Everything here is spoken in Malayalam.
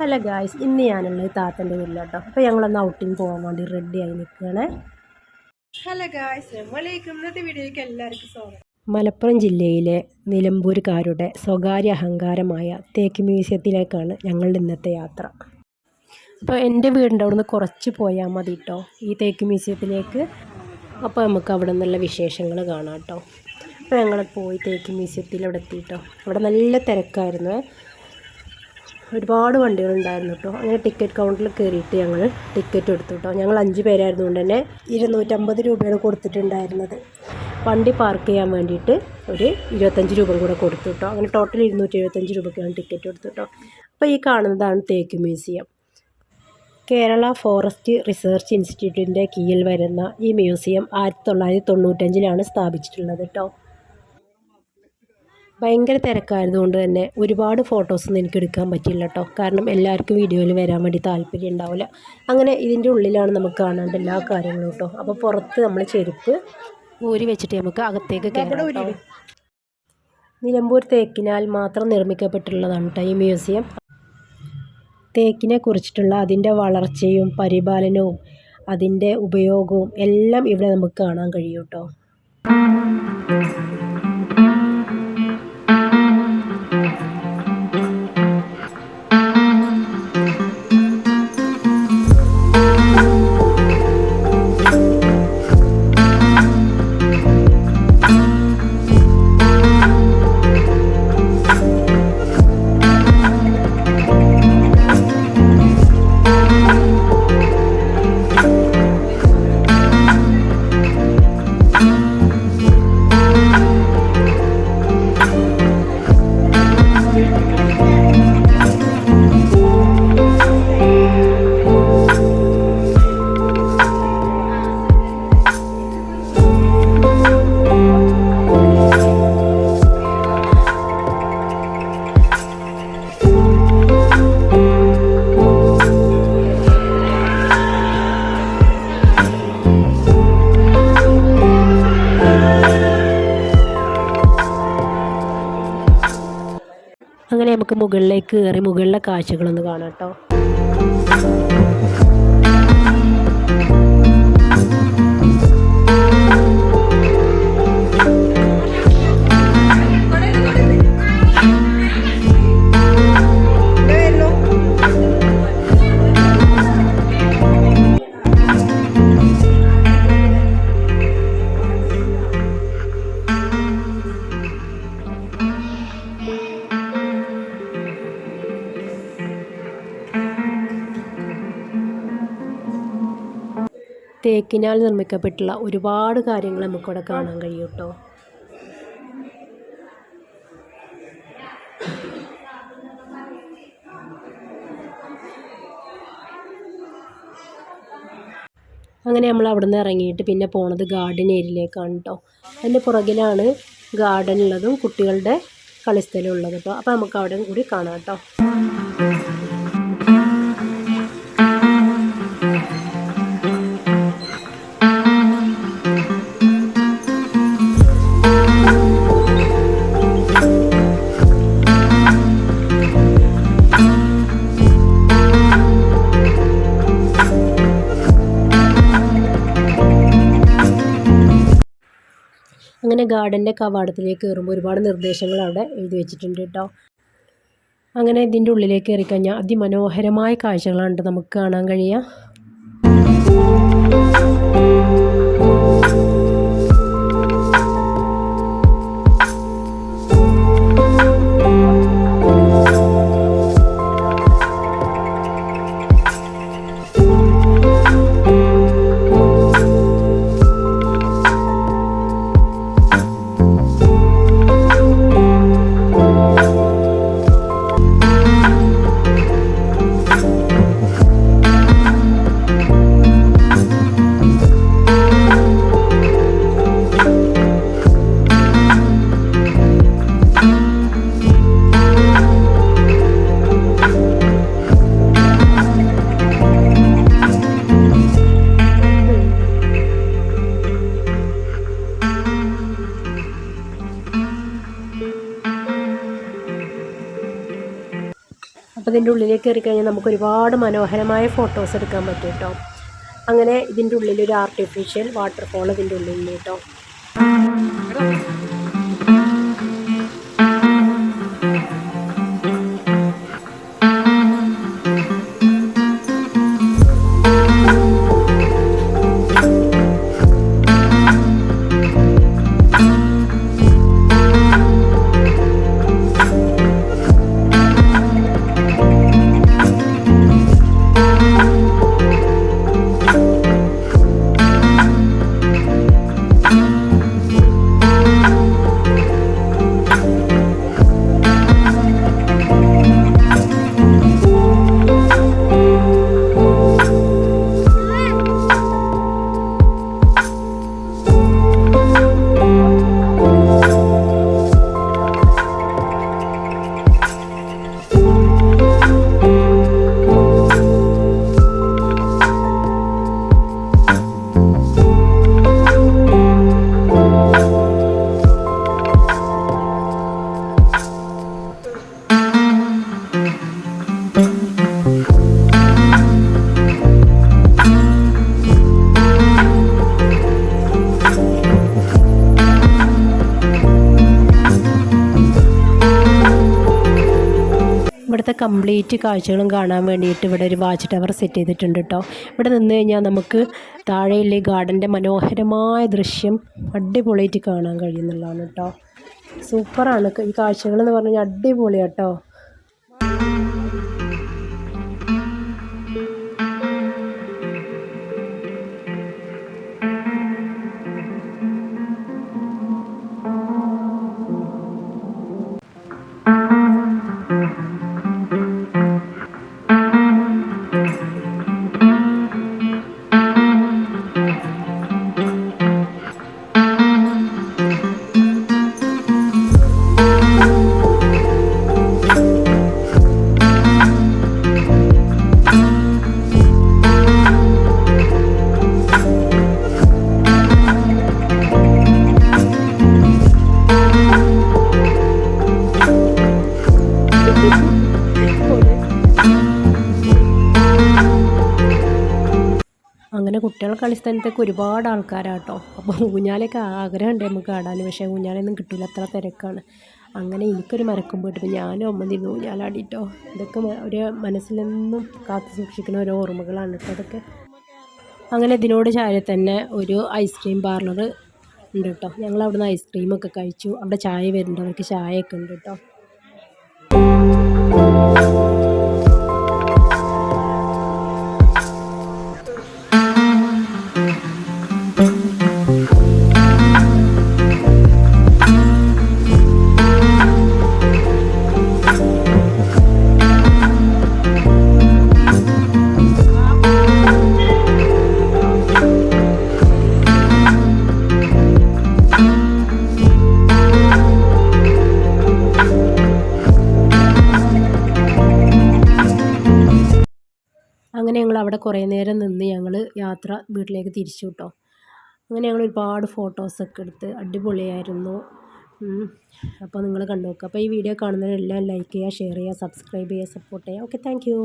ഹലോ ഗായ്സ്, ഇന്ന് ഞാനുള്ളത് താത്തൻ്റെ വീട്ടിലാട്ടോ. അപ്പോൾ ഞങ്ങളൊന്ന് ഔട്ടിങ് പോകാൻ വേണ്ടി റെഡി ആയി നിൽക്കുകയാണ്. ഹലോ ഗായ്സ്, ഇന്നത്തെ വീഡിയോയ്ക്ക് എല്ലാവർക്കും സ്വാഗതം. മലപ്പുറം ജില്ലയിലെ നിലമ്പൂരുകാരുടെ സ്വകാര്യ അഹങ്കാരമായ തേക്ക് മ്യൂസിയത്തിലേക്കാണ് ഞങ്ങളുടെ ഇന്നത്തെ യാത്ര. അപ്പോൾ എൻ്റെ വീടിൻ്റെ അവിടെ നിന്ന് കുറച്ച് പോയാൽ മതി കേട്ടോ ഈ തേക്ക് മ്യൂസിയത്തിലേക്ക്. അപ്പോൾ നമുക്ക് അവിടെ നിന്നുള്ള വിശേഷങ്ങൾ കാണാം കേട്ടോ. അപ്പോൾ ഞങ്ങൾ പോയി തേക്ക് മ്യൂസിയത്തിൽ അവിടെ എത്തിയിട്ടോ. അവിടെ നല്ല തിരക്കായിരുന്നു, ഒരുപാട് വണ്ടികളുണ്ടായിരുന്നു കേട്ടോ. അങ്ങനെ ടിക്കറ്റ് കൗണ്ടറിൽ കയറിയിട്ട് ഞങ്ങൾ ടിക്കറ്റ് എടുത്തു കേട്ടോ. ഞങ്ങൾ 5 പേരായിരുന്നു കൊണ്ട് തന്നെ 250 രൂപയാണ് കൊടുത്തിട്ടുണ്ടായിരുന്നത്. വണ്ടി പാർക്ക് ചെയ്യാൻ വേണ്ടിയിട്ട് ഒരു 25 രൂപ കൂടെ കൊടുത്തു കേട്ടോ. അങ്ങനെ ടോട്ടൽ 275 രൂപയ്ക്കാണ് ടിക്കറ്റ് എടുത്തു കേട്ടോ. അപ്പോൾ ഈ കാണുന്നതാണ് തേക്ക് മ്യൂസിയം. കേരള ഫോറസ്റ്റ് റിസർച്ച് ഇൻസ്റ്റിറ്റ്യൂട്ടിൻ്റെ കീഴിൽ വരുന്ന ഈ മ്യൂസിയം 1995 സ്ഥാപിച്ചിട്ടുള്ളത് കേട്ടോ. ഭയങ്കര തിരക്കായതുകൊണ്ട് തന്നെ ഒരുപാട് ഫോട്ടോസൊന്നും എനിക്ക് എടുക്കാൻ പറ്റില്ല കേട്ടോ. കാരണം എല്ലാവർക്കും വീഡിയോയിൽ വരാൻ വേണ്ടി താല്പര്യം ഉണ്ടാവില്ല. അങ്ങനെ ഇതിൻ്റെ ഉള്ളിലാണ് നമുക്ക് കാണേണ്ട എല്ലാ കാര്യങ്ങളും കേട്ടോ. അപ്പോൾ പുറത്ത് നമ്മൾ ചെരുപ്പ് ഊരി വെച്ചിട്ട് നമുക്ക് അകത്തേക്ക് കയറാം. നിലമ്പൂർ തേക്കിനാൽ മാത്രം നിർമ്മിക്കപ്പെട്ടുള്ളതാണ് കേട്ടോ ഈ മ്യൂസിയം. തേക്കിനെ കുറിച്ചിട്ടുള്ള അതിൻ്റെ വളർച്ചയും പരിപാലനവും അതിൻ്റെ ഉപയോഗവും എല്ലാം ഇവിടെ നമുക്ക് കാണാൻ കഴിയും കേട്ടോ. അങ്ങനെ നമുക്ക് മുകളിലേക്ക് കയറി മുകളിലെ കാഴ്ചകളൊന്ന് കാണാം കേട്ടോ. തേക്കിനാൽ നിർമ്മിക്കപ്പെട്ടുള്ള ഒരുപാട് കാര്യങ്ങൾ നമുക്കിവിടെ കാണാൻ കഴിയും കേട്ടോ. അങ്ങനെ നമ്മൾ അവിടെ നിന്ന് ഇറങ്ങിയിട്ട് പിന്നെ പോണത് ഗാർഡൻ ഏരിയയിലേക്കാണ് കേട്ടോ. അതിൻ്റെ പുറകിലാണ് ഗാർഡൻ ഉള്ളതും കുട്ടികളുടെ കളിസ്ഥലം ഉള്ളത് കേട്ടോ. അപ്പോൾ നമുക്ക് അവിടെ കൂടി കാണാം കേട്ടോ. അങ്ങനെ ഗാർഡൻ്റെ കവാടത്തിലേക്ക് കയറുമ്പോൾ ഒരുപാട് നിർദ്ദേശങ്ങൾ അവിടെ എഴുതി വെച്ചിട്ടുണ്ട് കേട്ടോ. അങ്ങനെ ഇതിൻ്റെ ഉള്ളിലേക്ക് കയറി കഴിഞ്ഞാൽ അതിമനോഹരമായ കാഴ്ചകളാണ് നമുക്ക് കാണാൻ കഴിയുക. ഇതിൻ്റെ ഉള്ളിലേക്ക് കയറി കഴിഞ്ഞാൽ നമുക്ക് ഒരുപാട് മനോഹരമായ ഫോട്ടോസ് എടുക്കാൻ പറ്റും കേട്ടോ. അങ്ങനെ ഇതിൻ്റെ ഉള്ളിലൊരു ആർട്ടിഫിഷ്യൽ വാട്ടർഫോൾ ഇതിൻ്റെ ഉള്ളിൽ കേട്ടോ. ഇവിടുത്തെ കംപ്ലീറ്റ് കാഴ്ചകളും കാണാൻ വേണ്ടിയിട്ട് ഇവിടെ ഒരു വാച്ച് ടവർ സെറ്റ് ചെയ്തിട്ടുണ്ട് കേട്ടോ. ഇവിടെ നിന്ന് കഴിഞ്ഞാൽ നമുക്ക് താഴെയുള്ള ഈ ഗാർഡൻ്റെ മനോഹരമായ ദൃശ്യം അടിപൊളിയായിട്ട് കാണാൻ കഴിയുന്നുള്ളതാണ് കേട്ടോ. സൂപ്പറാണ് ഈ കാഴ്ചകളെന്ന് പറഞ്ഞു കഴിഞ്ഞാൽ അടിപൊളിയാണ് കേട്ടോ. അങ്ങനെ കുട്ടികൾ കളിസ്ഥലത്തേക്ക് ഒരുപാട് ആൾക്കാരാട്ടോ. അപ്പോൾ ഊഞ്ഞാലൊക്കെ ആഗ്രഹമുണ്ട് നമുക്ക് ആടാൻ, പക്ഷേ ഊഞ്ഞാലൊന്നും കിട്ടില്ല, അത്ര തിരക്കാണ്. അങ്ങനെ എനിക്കൊരു മരക്കൊമ്പ് കിട്ടുമ്പോൾ ഞാനും അമ്മ തിരുന്നു ഊഞ്ഞാലാടിട്ടോ. ഇതൊക്കെ ഒരു മനസ്സിലെന്നും കാത്തു സൂക്ഷിക്കുന്ന ഓരോ ഓർമ്മകളാണ് കേട്ടോ അതൊക്കെ. അങ്ങനെ ഇതിനോട് ചാരി തന്നെ ഒരു ഐസ്ക്രീം പാർലർ ഉണ്ട് കേട്ടോ. ഞങ്ങൾ അവിടുന്ന് ഐസ്ക്രീമൊക്കെ കഴിച്ചു. അവിടെ ചായ വരുന്നവർക്ക് ചായയൊക്കെ ഉണ്ട് കേട്ടോ. അങ്ങനെ ഞങ്ങൾ അവിടെ കുറേ നേരം നിന്ന് ഞങ്ങൾ യാത്ര വീട്ടിലേക്ക് തിരിച്ചു കേട്ടോ. അങ്ങനെ ഞങ്ങൾ ഒരുപാട് ഫോട്ടോസൊക്കെ എടുത്ത് അടിപൊളിയായിരുന്നു. അപ്പോൾ നിങ്ങൾ കണ്ടു നോക്കുക. അപ്പോൾ ഈ വീഡിയോ കാണുന്നവരെല്ലാം ലൈക്ക് ചെയ്യുക, ഷെയർ ചെയ്യുക, സബ്സ്ക്രൈബ് ചെയ്യുക, സപ്പോർട്ട് ചെയ്യുക. Okay, thank you.